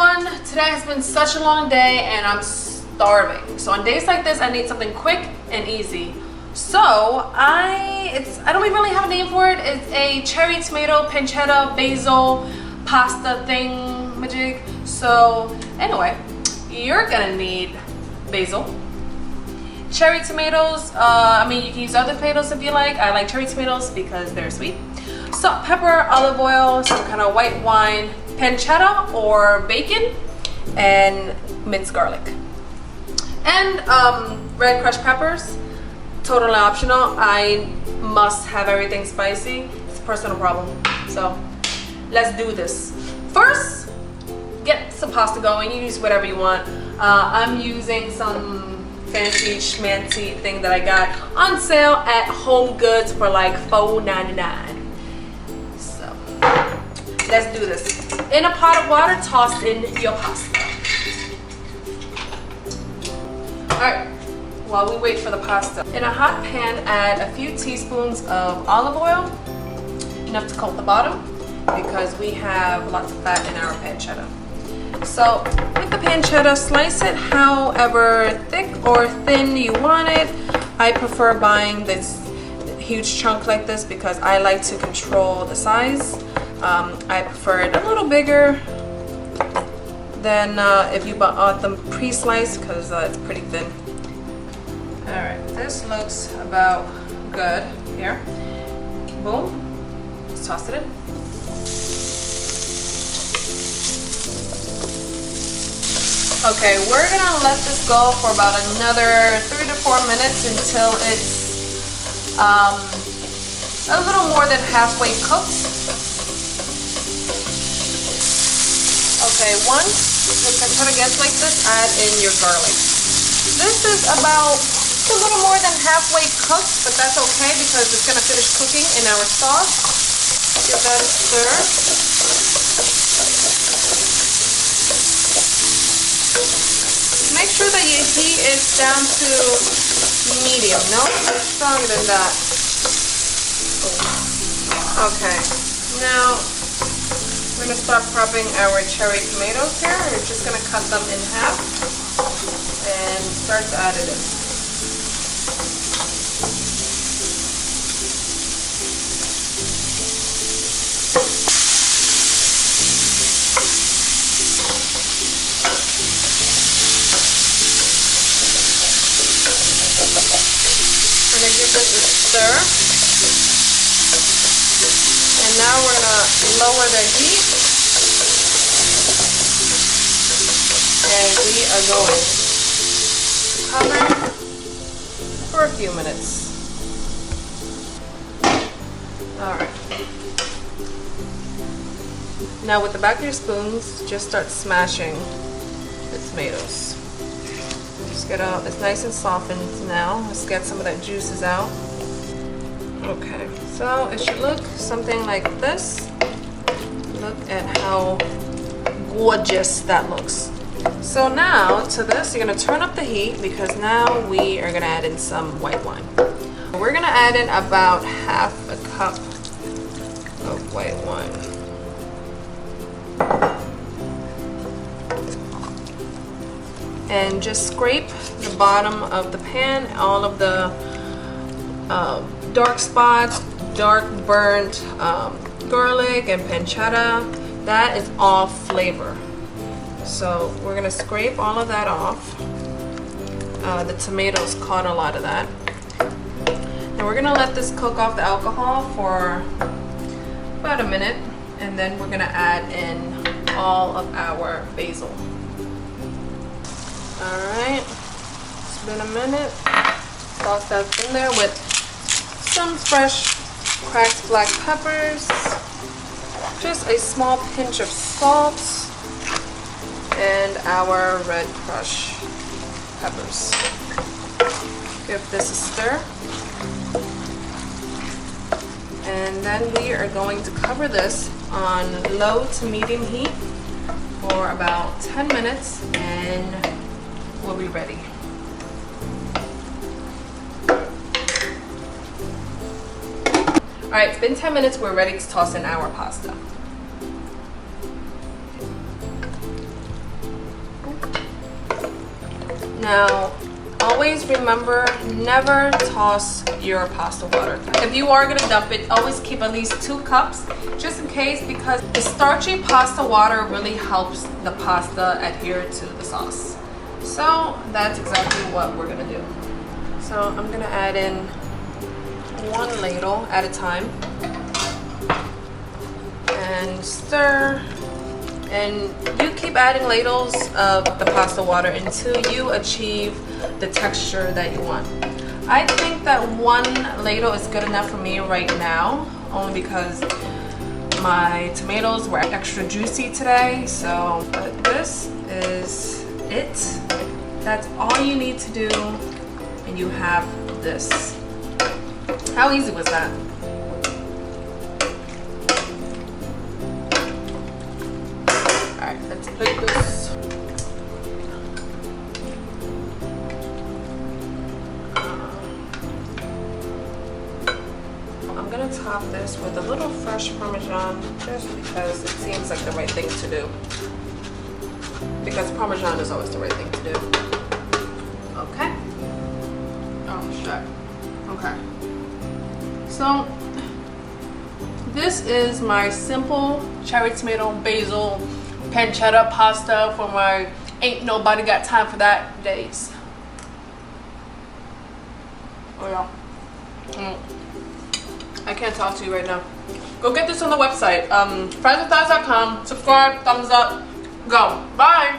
everyone. Today has been such a long day and I'm starving. So on days like this, I need something quick and easy. So I don't even really have a name for it. It's a cherry tomato pancetta basil pasta thing majig. So anyway, you're gonna need basil, cherry tomatoes. I mean, you can use other tomatoes if you like. I like cherry tomatoes because they're sweet. Salt, pepper, olive oil, some kind of white wine, pancetta or bacon, and minced garlic. And red crushed peppers, totally optional. I must have everything spicy. It's a personal problem. So let's do this. First, get some pasta going. You use whatever you want. I'm using some fancy schmancy thing that I got on sale at Home Goods for like $4.99. So let's do this. In a pot of water, toss in your pasta. Alright, while we wait for the pasta, in a hot pan, add a few teaspoons of olive oil, enough to coat the bottom because we have lots of fat in our pancetta. So with the pancetta, slice it however thick or thin you want it. I prefer buying this huge chunk like this because I like to control the size. I prefer it a little bigger than if you bought them pre-sliced because it's pretty thin. Alright, this looks about good here. Boom. Let's toss it in. Okay, we're gonna let this go for about another 3 to 4 minutes until it's a little more than halfway cooked. Okay, once the pancetta gets like this, add in your garlic. This is about a little more than halfway cooked, but that's okay because it's gonna finish cooking in our sauce. Give that a stir. Make sure that your heat is down to medium. No, stronger than that. Okay, now we're gonna start prepping our cherry tomatoes here. We're just gonna cut them in half and start to add it in. Give this a stir, and now we're gonna lower the heat, and we are going to cover for a few minutes. All right. Now with the back of your spoons, just start smashing the tomatoes. It's nice and softened now. Let's get some of that juices out. Okay, so it should look something like this. Look at how gorgeous that looks. So now to this, you're gonna turn up the heat because now we are gonna add in some white wine. We're gonna add in about half a cup of white wine. And just scrape the bottom of the pan, all of the dark spots, dark burnt garlic and pancetta. That is all flavor. So we're gonna scrape all of that off. The tomatoes caught a lot of that. And we're gonna let this cook off the alcohol for about a minute, and then we're gonna add in all of our basil. Alright, it's been a minute. Toss that in there with some fresh cracked black peppers, just a small pinch of salt, and our red crushed peppers. Give this a stir. And then we are going to cover this on low to medium heat for about 10 minutes and we'll be ready. Alright, it's been 10 minutes. We're ready to toss in our pasta. Now, always remember, never toss your pasta water. If you are gonna dump it, always keep at least 2 cups, just in case, because the starchy pasta water really helps the pasta adhere to the sauce. So that's exactly what we're gonna do. So I'm gonna add in 1 ladle at a time and stir. And you keep adding ladles of the pasta water until you achieve the texture that you want. I think that 1 ladle is good enough for me right now, only because my tomatoes were extra juicy today. So, but this is it. That's all you need to do, and you have this. How easy was that? Alright, let's plate this. I'm gonna top this with a little fresh Parmesan, just because it seems like the right thing to do. Because Parmesan is always the right thing to do. Okay. Oh shit. Okay. So this is my simple cherry tomato basil pancetta pasta for my ain't nobody got time for that days. Oh yeah. I can't talk to you right now. Go get this on the website. Friendswiththighs.com. Subscribe, thumbs up, go. Bye.